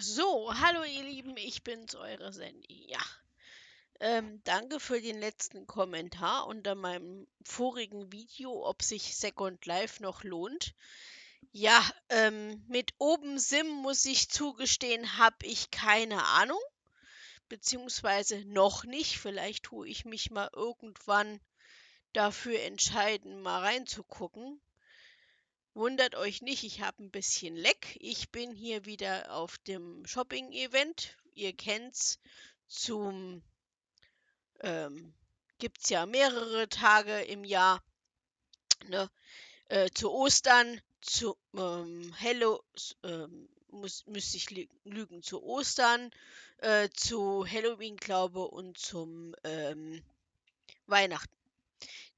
So, hallo ihr Lieben, ich bin's, eure Sandy. Ja, danke für den letzten Kommentar unter meinem vorigen Video, ob sich Second Life noch lohnt. Ja, mit OpenSim muss ich zugestehen, habe ich keine Ahnung, beziehungsweise noch nicht. Vielleicht tue ich mich mal irgendwann dafür entscheiden, mal reinzugucken. Wundert euch nicht, ich habe ein bisschen Leck. Ich bin hier wieder auf dem Shopping-Event. Ihr kennt's, zum ähm, gibt's ja mehrere Tage im Jahr, ne? Zu Ostern, zu müsste ich lügen, zu Ostern, zu Halloween, glaube und zum Weihnachten.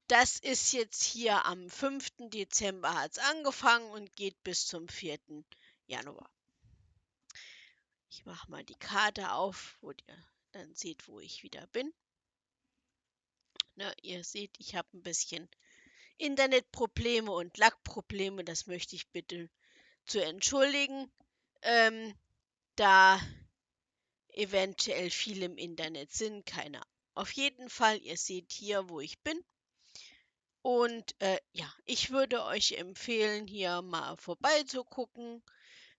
Das ist jetzt hier am 5. Dezember hat's angefangen und geht bis zum 4. Januar. Ich mache mal die Karte auf, wo ihr dann seht, wo ich wieder bin. Ne, ihr seht, ich habe ein bisschen Internetprobleme und Lackprobleme. Das möchte ich bitte zu entschuldigen, da eventuell viele im Internet sind. Keine Ahnung. Auf jeden Fall, ihr seht hier, wo ich bin. Und ja, ich würde euch empfehlen, hier mal vorbeizugucken,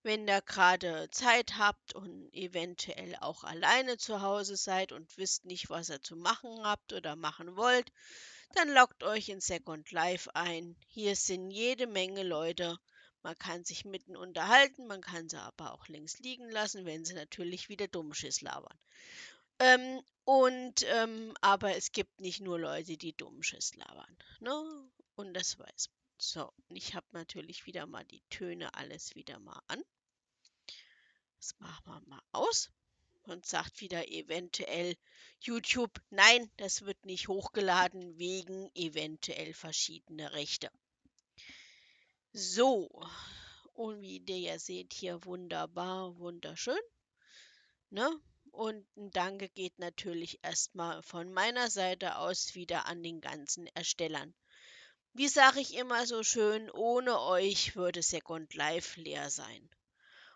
wenn ihr gerade Zeit habt und eventuell auch alleine zu Hause seid und wisst nicht, was ihr zu machen habt oder machen wollt, dann loggt euch in Second Life ein. Hier sind jede Menge Leute. Man kann sich mitten unterhalten, man kann sie aber auch links liegen lassen, wenn sie natürlich wieder Dummschiss labern. Aber es gibt nicht nur Leute, die Dummschiss labern, ne? Und das weiß man. So, und ich habe natürlich wieder mal die Töne alles wieder mal an. Das machen wir mal aus. Und sagt wieder eventuell YouTube, nein, das wird nicht hochgeladen wegen eventuell verschiedener Rechte. So, und wie ihr ja seht, hier wunderbar, wunderschön, ne? Und ein Danke geht natürlich erstmal von meiner Seite aus wieder an den ganzen Erstellern. Wie sage ich immer so schön, ohne euch würde Second Life leer sein.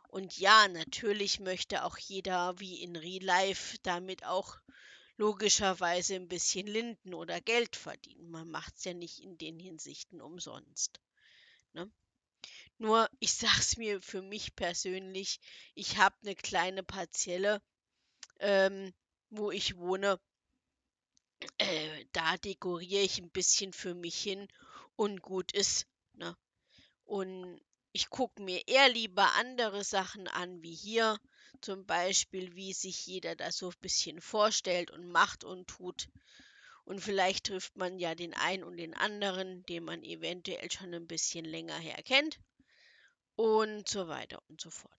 Und ja, natürlich möchte auch jeder wie in Real Life damit auch logischerweise ein bisschen Linden oder Geld verdienen. Man macht es ja nicht in den Hinsichten umsonst. Ne? Nur, ich sag's mir für mich persönlich, ich habe eine kleine Parzelle, ähm, wo ich wohne. Da dekoriere ich ein bisschen für mich hin und gut ist. Ne? Und ich gucke mir eher lieber andere Sachen an, wie hier zum Beispiel, wie sich jeder das so ein bisschen vorstellt und macht und tut. Und vielleicht trifft man ja den einen und den anderen, den man eventuell schon ein bisschen länger her kennt. Und so weiter und so fort.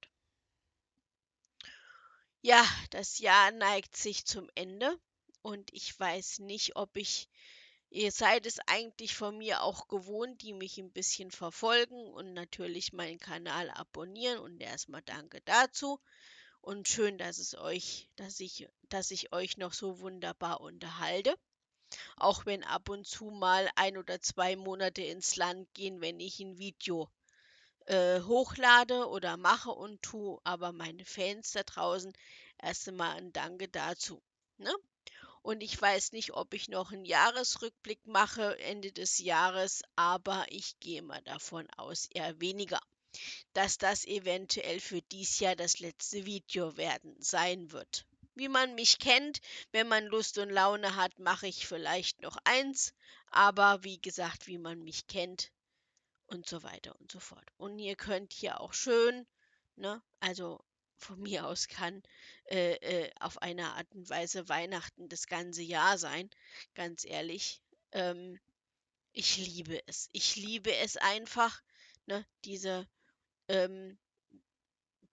Ja, das Jahr neigt sich zum Ende. Und ich weiß nicht, ob ihr seid es eigentlich von mir auch gewohnt, die mich ein bisschen verfolgen und natürlich meinen Kanal abonnieren. Und erstmal danke dazu. Und schön, dass ich euch noch so wunderbar unterhalte. Auch wenn ab und zu mal 1 oder 2 Monate ins Land gehen, wenn ich ein Video hochlade oder mache und tue. Aber meine Fans da draußen, erst einmal ein Danke dazu. Ne? Und ich weiß nicht, ob ich noch einen Jahresrückblick mache Ende des Jahres, aber ich gehe mal davon aus, eher weniger, dass das eventuell für dies Jahr das letzte Video werden sein wird. Wie man mich kennt, wenn man Lust und Laune hat, mache ich vielleicht noch eins, aber wie gesagt, wie man mich kennt und so weiter und so fort. Und ihr könnt hier auch schön, ne, also von mir aus kann auf eine Art und Weise Weihnachten das ganze Jahr sein, ganz ehrlich. Ähm, Ich liebe es. Ich liebe es einfach, ne, diese ähm,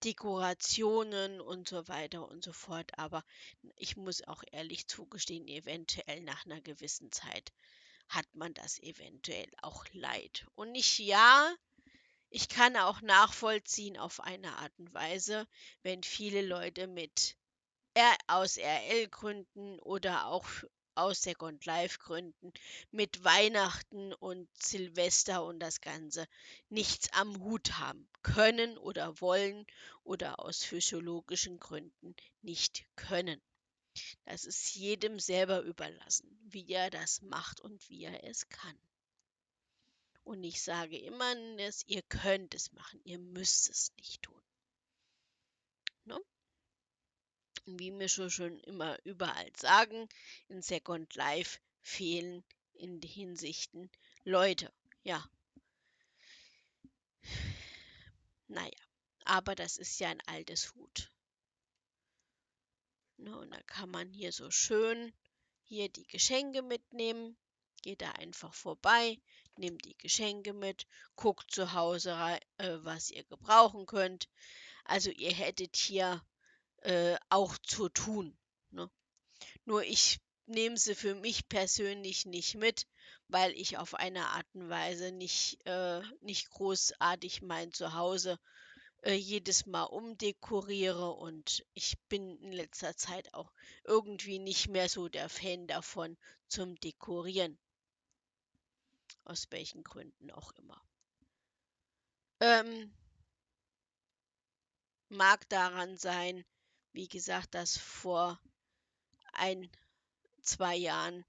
Dekorationen und so weiter und so fort. Aber ich muss auch ehrlich zugestehen, eventuell nach einer gewissen Zeit hat man das eventuell auch leid. Und nicht ja, ich kann auch nachvollziehen auf eine Art und Weise, wenn viele Leute aus RL-Gründen oder auch aus Second Life Gründen mit Weihnachten und Silvester und das Ganze nichts am Hut haben können oder wollen oder aus physiologischen Gründen nicht können. Das ist jedem selber überlassen, wie er das macht und wie er es kann. Und ich sage immer, ihr könnt es machen, ihr müsst es nicht tun. Ne? Und wie wir schon immer überall sagen, in Second Life fehlen in den Hinsichten Leute. Ja, naja, aber das ist ja ein altes Hut. Ne? Und da kann man hier so schön hier die Geschenke mitnehmen. Geht da einfach vorbei, nehmt die Geschenke mit, guckt zu Hause rein, was ihr gebrauchen könnt. Also ihr hättet hier auch zu tun. Ne? Nur ich nehme sie für mich persönlich nicht mit, weil ich auf eine Art und Weise nicht großartig mein Zuhause jedes Mal umdekoriere und ich bin in letzter Zeit auch irgendwie nicht mehr so der Fan davon zum Dekorieren, aus welchen Gründen auch immer. Ähm, Mag daran sein, wie gesagt, dass vor 2 Jahren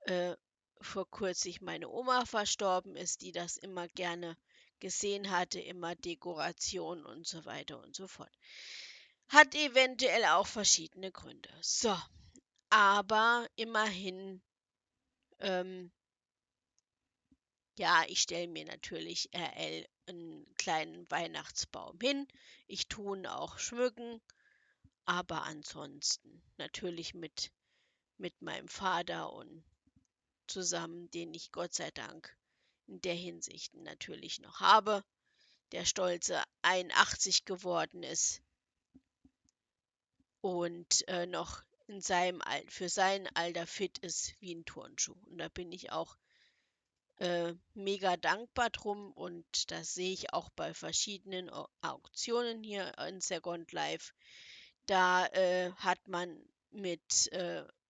äh, vor kurzem meine Oma verstorben ist, die das immer gerne gesehen hatte, immer Dekoration und so weiter und so fort. Hat eventuell auch verschiedene Gründe. So, aber immerhin, ähm, ja, ich stelle mir natürlich RL einen kleinen Weihnachtsbaum hin. Ich tue ihn auch schmücken, aber ansonsten natürlich mit meinem Vater und zusammen, den ich Gott sei Dank in der Hinsicht natürlich noch habe, der stolze 81 geworden ist und noch für sein Alter fit ist wie ein Turnschuh. Und da bin ich auch mega dankbar drum und das sehe ich auch bei verschiedenen Auktionen hier in Second Life. Da hat man mit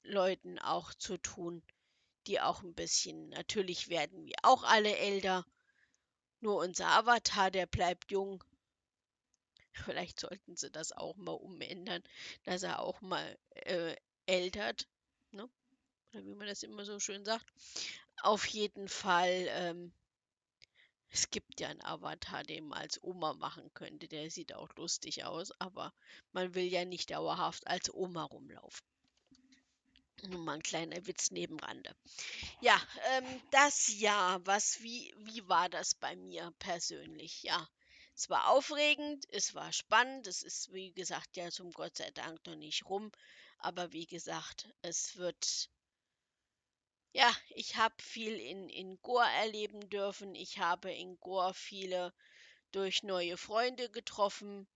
Leuten auch zu tun, die auch ein bisschen, natürlich werden wir auch alle älter, nur unser Avatar, der bleibt jung. Vielleicht sollten sie das auch mal umändern, dass er auch mal ältert, ne? Oder wie man das immer so schön sagt. Auf jeden Fall, es gibt ja einen Avatar, den man als Oma machen könnte. Der sieht auch lustig aus, aber man will ja nicht dauerhaft als Oma rumlaufen. Nur mal ein kleiner Witz nebenrande. Ja, das Jahr, wie war das bei mir persönlich? Ja, es war aufregend, es war spannend, es ist, wie gesagt, ja zum Gott sei Dank noch nicht rum, aber wie gesagt, ja, ich habe viel in Goa erleben dürfen, ich habe in Goa viele durch neue Freunde getroffen.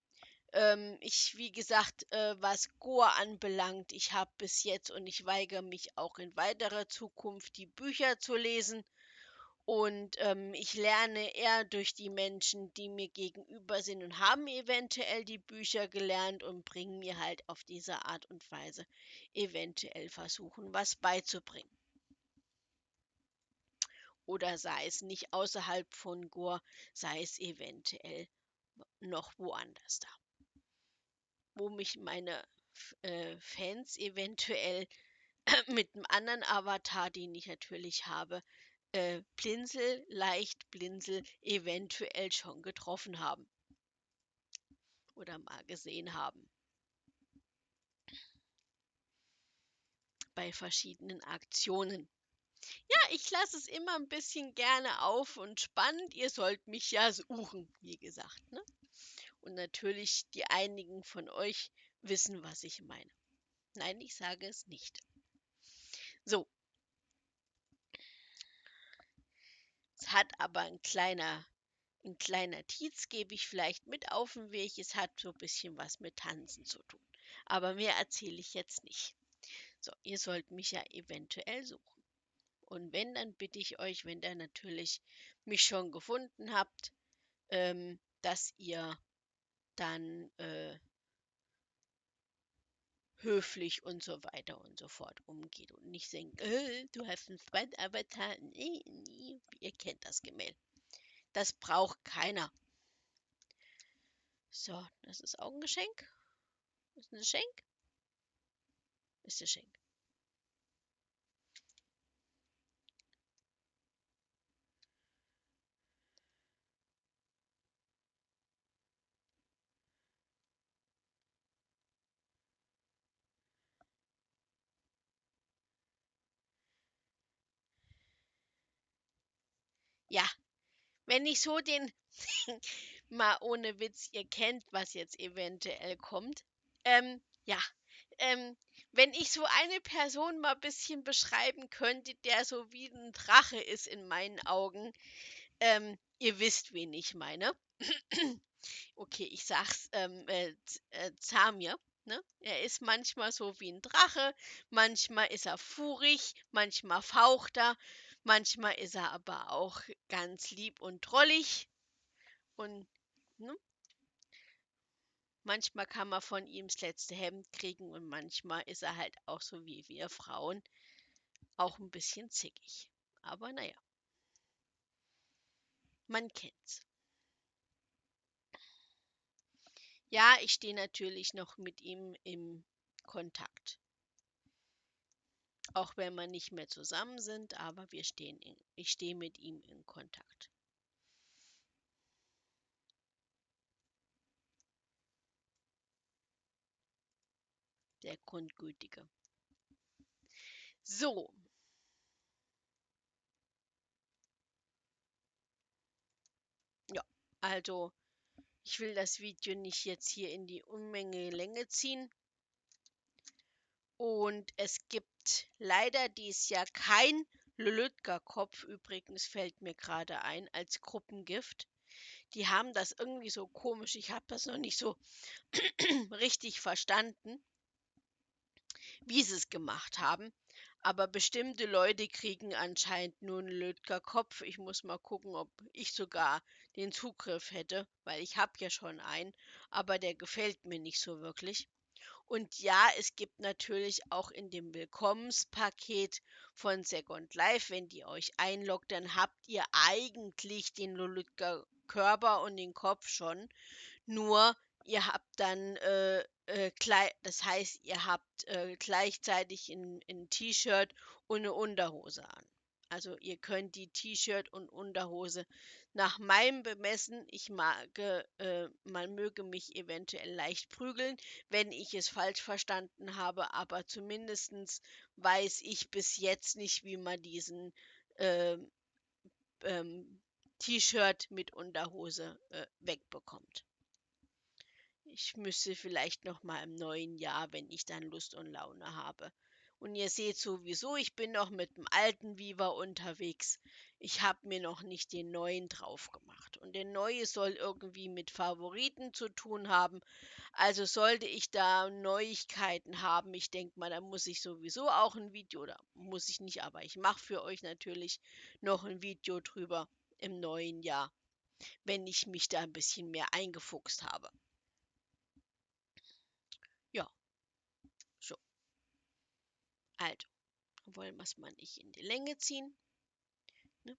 Wie gesagt, was Goa anbelangt, ich habe bis jetzt und ich weigere mich auch in weiterer Zukunft, die Bücher zu lesen. Und ich lerne eher durch die Menschen, die mir gegenüber sind und haben eventuell die Bücher gelernt und bringen mir halt auf diese Art und Weise eventuell versuchen, was beizubringen. Oder sei es nicht außerhalb von Goa, sei es eventuell noch woanders da, wo mich meine Fans eventuell mit einem anderen Avatar, den ich natürlich habe, leicht Blinzel eventuell schon getroffen haben oder mal gesehen haben bei verschiedenen Aktionen. Ja, ich lasse es immer ein bisschen gerne auf und spannend. Ihr sollt mich ja suchen, wie gesagt, ne? Und natürlich die einigen von euch wissen, was ich meine. Nein, ich sage es nicht. So, es hat aber ein kleiner Tietz gebe ich vielleicht mit auf den Weg. Es hat so ein bisschen was mit Tanzen zu tun. Aber mehr erzähle ich jetzt nicht. So, ihr sollt mich ja eventuell suchen. Und wenn, dann bitte ich euch, wenn ihr natürlich mich schon gefunden habt, dass ihr dann höflich und so weiter und so fort umgeht und nicht denkt, du hast einen Zweitavatar. Nee, nee. Ihr kennt das Gemälde. Das braucht keiner. So, das ist auch ein Geschenk. Ist ein Geschenk? Ist ein Geschenk. Ja, wenn ich so den, mal ohne Witz, ihr kennt, was jetzt eventuell kommt. Ja, ähm, wenn ich so eine Person mal ein bisschen beschreiben könnte, der so wie ein Drache ist in meinen Augen, ihr wisst, wen ich meine. Okay, ich sag's, Zamir, ne? Er ist manchmal so wie ein Drache, manchmal ist er furig, manchmal faucht er, manchmal ist er aber auch ganz lieb und drollig und, ne? Manchmal kann man von ihm das letzte Hemd kriegen und manchmal ist er halt auch so wie wir Frauen, auch ein bisschen zickig. Aber naja, man kennt's. Ja, ich stehe natürlich noch mit ihm im Kontakt. Auch wenn wir nicht mehr zusammen sind, aber ich stehe mit ihm in Kontakt. Der Grundgütige. So, ja, also ich will das Video nicht jetzt hier in die Unmenge Länge ziehen. Und es gibt leider dieses Jahr kein Lolütka-Kopf, übrigens fällt mir gerade ein, als Gruppengift. Die haben das irgendwie so komisch, ich habe das noch nicht so richtig verstanden, wie sie es gemacht haben. Aber bestimmte Leute kriegen anscheinend nur einen Lötger-Kopf. Ich muss mal gucken, ob ich sogar den Zugriff hätte, weil ich habe ja schon einen, aber der gefällt mir nicht so wirklich. Und ja, es gibt natürlich auch in dem Willkommenspaket von Second Life, wenn die euch einloggt, dann habt ihr eigentlich den Lolütger Körper und den Kopf schon. Nur ihr habt dann, das heißt, ihr habt gleichzeitig ein T-Shirt und eine Unterhose an. Also ihr könnt die T-Shirt und Unterhose nach meinem Bemessen, man möge mich eventuell leicht prügeln, wenn ich es falsch verstanden habe, aber zumindestens weiß ich bis jetzt nicht, wie man diesen ähm, T-Shirt mit Unterhose wegbekommt. Ich müsste vielleicht noch mal im neuen Jahr, wenn ich dann Lust und Laune habe. Und ihr seht sowieso, ich bin noch mit dem alten Viva unterwegs. Ich habe mir noch nicht den neuen drauf gemacht. Und der neue soll irgendwie mit Favoriten zu tun haben. Also sollte ich da Neuigkeiten haben, ich denke mal, da muss ich sowieso auch ein Video, oder muss ich nicht, aber ich mache für euch natürlich noch ein Video drüber im neuen Jahr, wenn ich mich da ein bisschen mehr eingefuchst habe. Ja, so. Also, wollen wir es mal nicht in die Länge ziehen. Ne?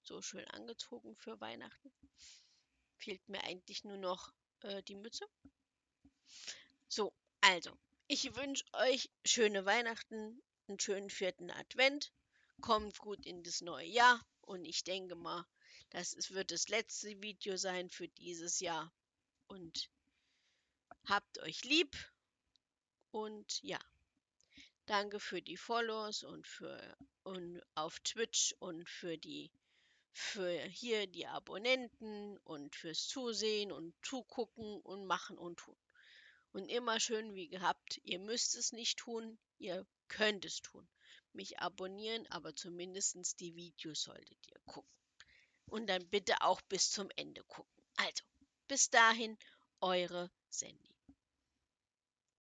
So schön angezogen für Weihnachten. Fehlt mir eigentlich nur noch die Mütze. So, also, ich wünsche euch schöne Weihnachten, einen schönen vierten Advent. Kommt gut in das neue Jahr und ich denke mal, wird das letzte Video sein für dieses Jahr. Und habt euch lieb und ja. Danke für die Follows und auf Twitch und für hier die Abonnenten und fürs Zusehen und Zugucken und machen und tun. Und immer schön wie gehabt, ihr müsst es nicht tun, ihr könnt es tun. Mich abonnieren, aber zumindest die Videos solltet ihr gucken. Und dann bitte auch bis zum Ende gucken. Also, bis dahin, eure Sandy.